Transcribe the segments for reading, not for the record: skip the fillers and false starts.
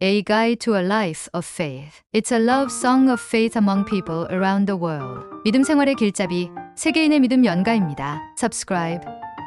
A Guide to a Life of Faith. It's a love song of faith among people around the world. 믿음 생활의 길잡이, 세계인의 믿음 연가입니다. Subscribe,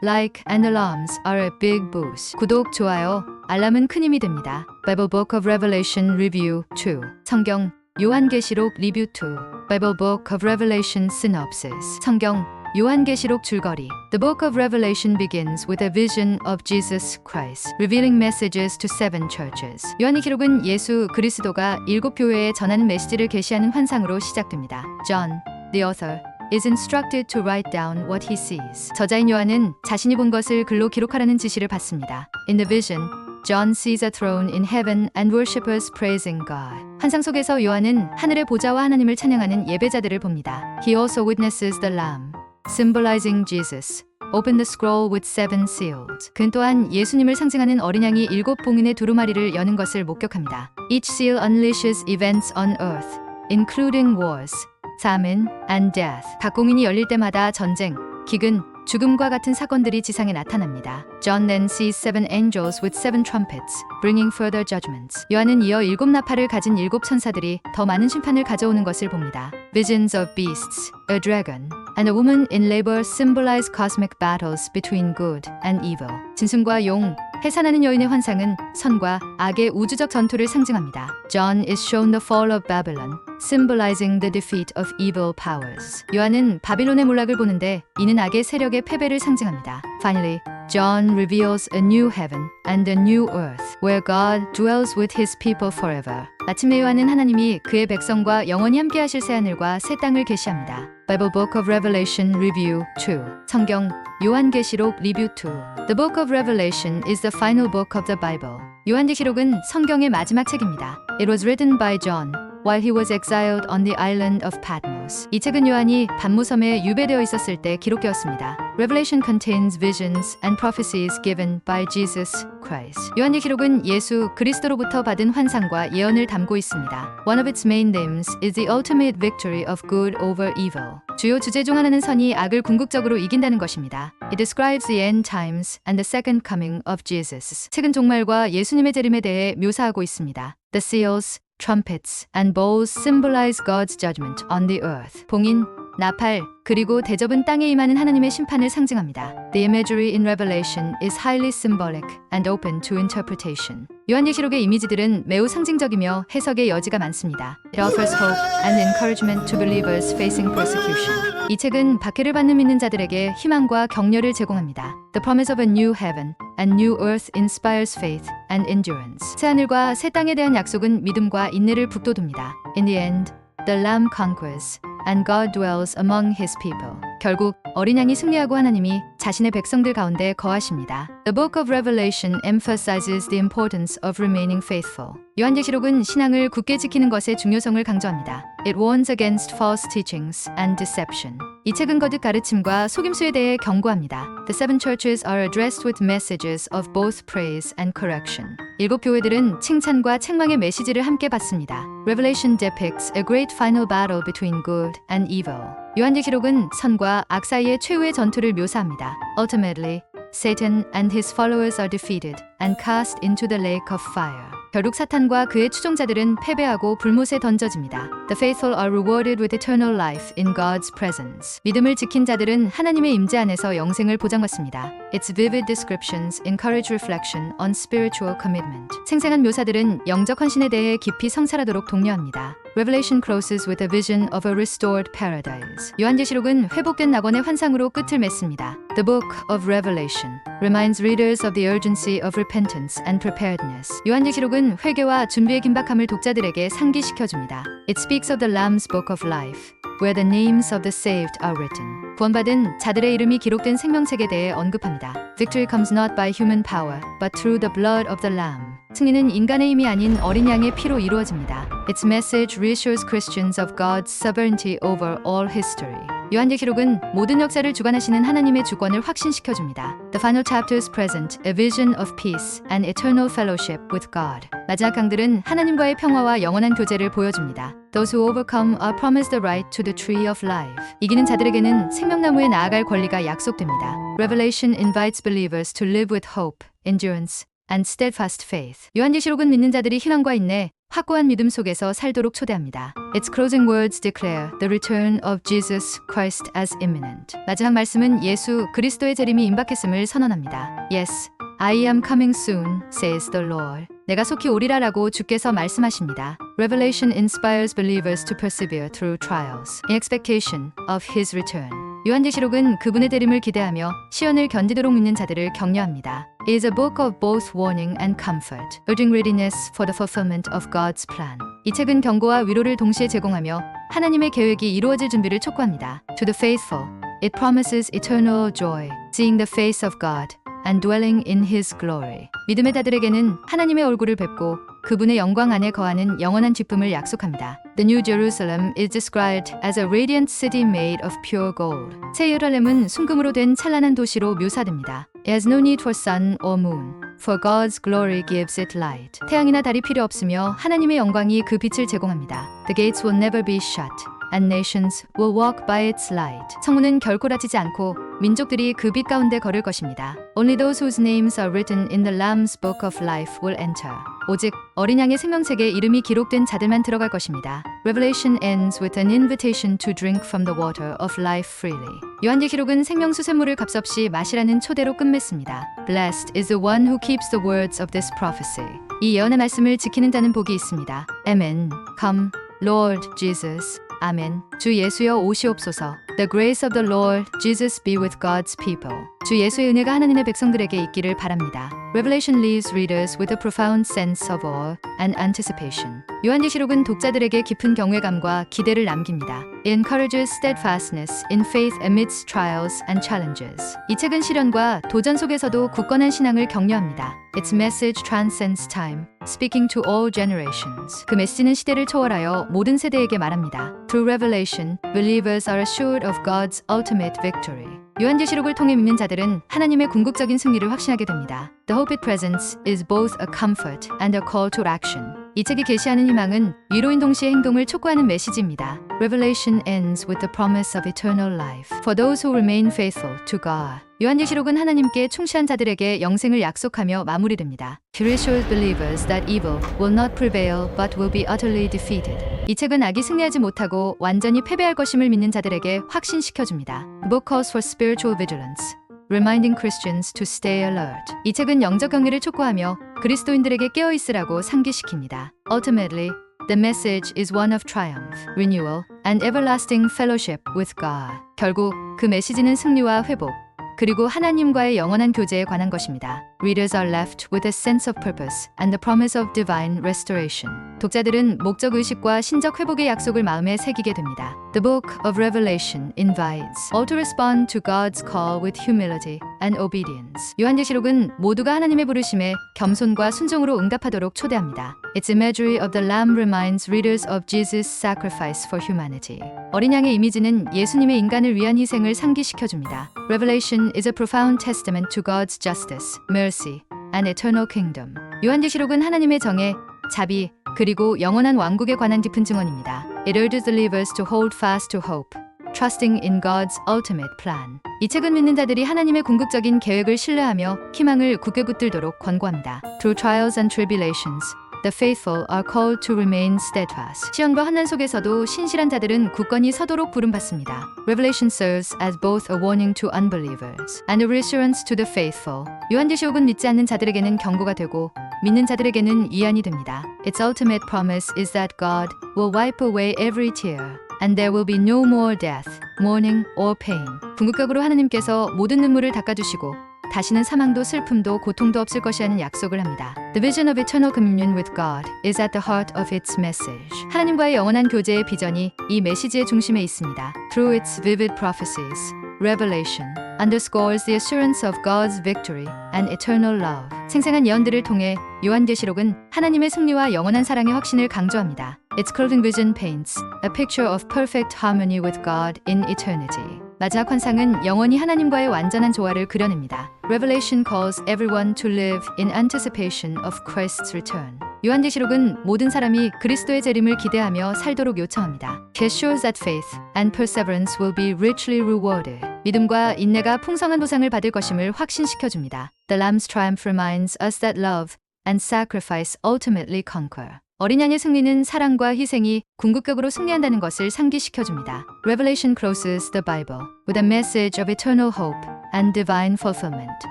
like, and alarms are a big boost. 구독, 좋아요, 알람은 큰 힘이 됩니다. Bible Book of Revelation Review 2. 성경, 요한계시록 리뷰 2. Bible Book of Revelation Synopsis. 성경, 요한계시록 줄거리. The book of Revelation begins with a vision of Jesus Christ, revealing messages to 7 churches. 요한의 기록은 예수 그리스도가 7 교회에 전하는 메시지를 계시하는 환상으로 시작됩니다. John, the author, is instructed to write down what he sees. 저자인 요한은 자신이 본 것을 글로 기록하라는 지시를 받습니다. In the vision, John sees a throne in heaven and worshippers praising God. 환상 속에서 요한은 하늘의 보좌와 하나님을 찬양하는 예배자들을 봅니다. He also witnesses the Lamb, symbolizing Jesus, open the scroll with 7 seals. 그는 또한 예수님을 상징하는 어린 양이 7 봉인의 두루마리를 여는 것을 목격합니다. Each seal unleashes events on earth, including wars, famine, and death. 각 봉인이 열릴 때마다 전쟁, 기근, 죽음과 같은 사건들이 지상에 나타납니다. John then sees 7 angels with 7 trumpets, bringing further judgments. 요한은 이어 7 나팔을 가진 7 천사들이 더 많은 심판을 가져오는 것을 봅니다. Visions of beasts, a dragon, and a woman in labor symbolize cosmic battles between good and evil. 짐승과 용, 해산하는 여인의 환상은 선과 악의 우주적 전투를 상징합니다. John is shown the fall of Babylon, symbolizing the defeat of evil powers. 요한은 바빌론의 몰락을 보는데 이는 악의 세력의 패배를 상징합니다. Finally, John reveals a new heaven and a new earth, where God dwells with his people forever. 마침내 요한은 하나님이 그의 백성과 영원히 함께하실 새하늘과 새 땅을 계시합니다. Bible Book of Revelation Review 2. 성경, 요한계시록 리뷰 2. The Book of Revelation is the final book of the Bible. 요한계시록은 성경의 마지막 책입니다. It was written by John while he was exiled on the island of Patmos. 이 책은 요한이 pat모섬에 유배되어 있었을 때 기록되었습니다. Revelation contains visions and prophecies given by Jesus Christ. 요한계시록은 예수 그리스도로부터 받은 환상과 예언을 담고 있습니다. One of its main themes is the ultimate victory of good over evil. 주요 주제 중 하나는 선이 악을 궁극적으로 이긴다는 것입니다. It describes the end times and the second coming of Jesus. 책은 종말과 예수님의 재림에 대해 묘사하고 있습니다. The seals, trumpets, and bowls symbolize God's judgment on the earth. 봉인, 나팔, 그리고 대접은 땅에 임하는 하나님의 심판을 상징합니다. The imagery in Revelation is highly symbolic and open to interpretation. 요한계시록의 이미지들은 매우 상징적이며 해석의 여지가 많습니다. It offers hope and encouragement to believers facing persecution. 이 책은 박해를 받는 믿는 자들에게 희망과 격려를 제공합니다. The promise of a new heaven and new earth inspires faith and endurance. 새 하늘과 새 땅에 대한 약속은 믿음과 인내를 북돋웁니다. In the end, the Lamb conquers, and God dwells among his people. 결국 어린 양이 승리하고 하나님이 자신의 백성들 가운데 거하십니다. The Book of Revelation emphasizes the importance of remaining faithful. 요한계시록은 신앙을 굳게 지키는 것의 중요성을 강조합니다. It warns against false teachings and deception. 이 책은 거짓 가르침과 속임수에 대해 경고합니다. The 7 churches are addressed with messages of both praise and correction. 7 교회들은 칭찬과 책망의 메시지를 함께 받습니다. Revelation depicts a great final battle between good and evil. 요한계시록은 선과 악 사이의 최후의 전투를 묘사합니다. Ultimately, Satan and his followers are defeated and cast into the lake of fire. 결국 사탄과 그의 추종자들은 패배하고 불못에 던져집니다. The faithful are rewarded with eternal life in God's presence. 믿음을 지킨 자들은 하나님의 임재 안에서 영생을 보장받습니다. Its vivid descriptions encourage reflection on spiritual commitment. 생생한 묘사들은 영적 헌신에 대해 깊이 성찰하도록 독려합니다. Revelation closes with a vision of a restored paradise. 요한계시록은 회복된 낙원의 환상으로 끝을 맺습니다. The Book of Revelation reminds readers of the urgency of repentance and preparedness. 요한계시록은 회개와 준비의 긴박함을 독자들에게 상기시켜줍니다. It speaks of the Lamb's Book of Life, where the names of the saved are written. 구원받은 자들의 이름이 기록된 생명책에 대해 언급합니다. Victory comes not by human power, but through the blood of the Lamb. 승리는 인간의 힘이 아닌 어린 양의 피로 이루어집니다. Its message reassures Christians of God's sovereignty over all history. 요한계시록은 모든 역사를 주관하시는 하나님의 주권을 확신시켜줍니다. The final chapters present a vision of peace and eternal fellowship with God. 마지막 강들은 하나님과의 평화와 영원한 교제를 보여줍니다. Those who overcome are promised the right to the tree of life. 이기는 자들에게는 생명나무에 나아갈 권리가 약속됩니다. Revelation invites believers to live with hope, endurance, and steadfast faith. 요한계시록은 믿는 자들이 희망과 인내, 확고한 믿음 속에서 살도록 초대합니다. Its closing words declare the return of Jesus Christ as imminent. 마지막 말씀은 예수 그리스도의 재림이 임박했음을 선언합니다. Yes, I am coming soon, says the Lord. 내가 속히 오리라라고 주께서 말씀하십니다. Revelation inspires believers to persevere through trials in expectation of His return. 요한계시록은 그분의 재림을 기대하며 시련을 견디도록 믿는 자들을 격려합니다. It is a book of both warning and comfort, urging readiness for the fulfillment of God's plan. 이 책은 경고와 위로를 동시에 제공하며 하나님의 계획이 이루어질 준비를 촉구합니다. To the faithful, it promises eternal joy, seeing the face of God and dwelling in His glory. 믿음의 자들에게는 하나님의 얼굴을 뵙고 그분의 영광 안에 거하는 영원한 기쁨을 약속합니다. The New Jerusalem is described as a radiant city made of pure gold. 새 예루살렘은 순금으로 된 찬란한 도시로 묘사됩니다. It has no need for sun or moon, for God's glory gives it light. 태양이나 달이 필요 없으며 하나님의 영광이 그 빛을 제공합니다. The gates will never be shut, and nations will walk by its light. 성문은 결코 닫히지 않고 민족들이 그 빛 가운데 걸을 것입니다. Only those whose names are written in the Lamb's Book of Life will enter. 오직 어린 양의 생명책에 이름이 기록된 자들만 들어갈 것입니다. Revelation ends with an invitation to drink from the water of life freely. 요한계시록은 생명수 샘물을 값없이 마시라는 초대로 끝맺습니다. Blessed is the one who keeps the words of this prophecy. 이 예언의 말씀을 지키는 자는 복이 있습니다. Amen. Come, Lord Jesus. 아멘. 주 예수여 오시옵소서. The grace of the Lord Jesus be with God's people. 주 예수의 은혜가 하나님의 백성들에게 있기를 바랍니다. Revelation leaves readers with a profound sense of awe and anticipation. 요한계시록은 독자들에게 깊은 경외감과 기대를 남깁니다. It encourages steadfastness in faith amidst trials and challenges. 이 책은 시련과 도전 속에서도 굳건한 신앙을 격려합니다. Its message transcends time, speaking to all generations. 그 메시지는 시대를 초월하여 모든 세대에게 말합니다. Through revelation, believers are assured of God's ultimate victory. 요한계시록을 통해 믿는 자들은 하나님의 궁극적인 승리를 확신하게 됩니다. The hope it presents is both a comfort and a call to action. 이 책이 계시하는 희망은 위로인 동시에 행동을 촉구하는 메시지입니다. Revelation ends with the promise of eternal life for those who remain faithful to God. 요한계시록은 하나님께 충실한 자들에게 영생을 약속하며 마무리됩니다. It reassures believers that evil will not prevail but will be utterly defeated. 이 책은 악이 승리하지 못하고 완전히 패배할 것임을 믿는 자들에게 확신시켜줍니다. The book calls for spiritual vigilance, reminding Christians to stay alert. 이 책은 영적 경계를 촉구하며 그리스도인들에게 깨어있으라고 상기시킵니다. Ultimately, the message is one of triumph, renewal, and everlasting fellowship with God. 결국 그 메시지는 승리와 회복, 그리고 하나님과의 영원한 교제에 관한 것입니다. Readers are left with a sense of purpose and the promise of divine restoration. 독자들은 목적 의식과 신적 회복의 약속을 마음에 새기게 됩니다. The book of Revelation invites all to respond to God's call with humility and obedience. 요한계시록은 모두가 하나님의 부르심에 겸손과 순종으로 응답하도록 초대합니다. Its imagery of the Lamb reminds readers of Jesus' sacrifice for humanity. 어린 양의 이미지는 예수님의 인간을 위한 희생을 상기시켜줍니다. Revelation is a profound testament to God's justice, mercy, and eternal kingdom. 요한계시록은 하나님의 정의, 자비, 그리고 영원한 왕국에 관한 깊은 증언입니다. It urges believers to hold fast to hope, trusting in God's ultimate plan. 이 책은 믿는 자들이 하나님의 궁극적인 계획을 신뢰하며 희망을 굳게 붙들도록 권고합니다. Through trials and tribulations, the faithful are called to remain steadfast. 시험과 환난 속에서도 신실한 자들은 굳건히 서도록 부름받습니다. Revelation serves as both a warning to unbelievers and a reassurance to the faithful. 요한계시록은 믿지 않는 자들에게는 경고가 되고 믿는 자들에게는 위안이 됩니다. Its ultimate promise is that God will wipe away every tear. And there will be no more death, mourning, or pain. 궁극적으로 하나님께서 모든 눈물을 닦아주시고 다시는 사망도 슬픔도 고통도 없을 것이라는 약속을 합니다. The vision of eternal communion with God is at the heart of its message. 하나님과의 영원한 교제의 비전이 이 메시지의 중심에 있습니다. Through its vivid prophecies, Revelation underscores the assurance of God's victory and eternal love. 생생한 예언들을 통해 요한계시록은 하나님의 승리와 영원한 사랑의 확신을 강조합니다. Its closing vision paints a picture of perfect harmony with God in eternity. 마지막 환상은 영원히 하나님과의 완전한 조화를 그려냅니다. Revelation calls everyone to live in anticipation of Christ's return. 요한계시록은 모든 사람이 그리스도의 재림을 기대하며 살도록 요청합니다. It assures that faith and perseverance will be richly rewarded. 믿음과 인내가 풍성한 보상을 받을 것임을 확신시켜줍니다. The lamb's triumph reminds us that love and sacrifice ultimately conquer. 어린 양의 승리는 사랑과 희생이 궁극적으로 승리한다는 것을 상기시켜줍니다. Revelation closes the Bible with a message of eternal hope and divine fulfillment.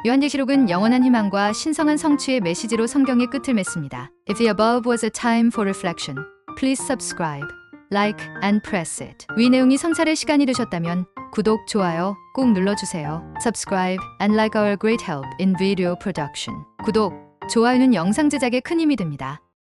요한계시록은 영원한 희망과 신성한 성취의 메시지로 성경의 끝을 맺습니다. If the above was a time for reflection, please subscribe, like, and press it. 위 내용이 성찰의 시간이 되셨다면 구독, 좋아요 꼭 눌러주세요. Subscribe and like our great help in video production. 구독, 좋아요는 영상 제작에 큰 힘이 됩니다.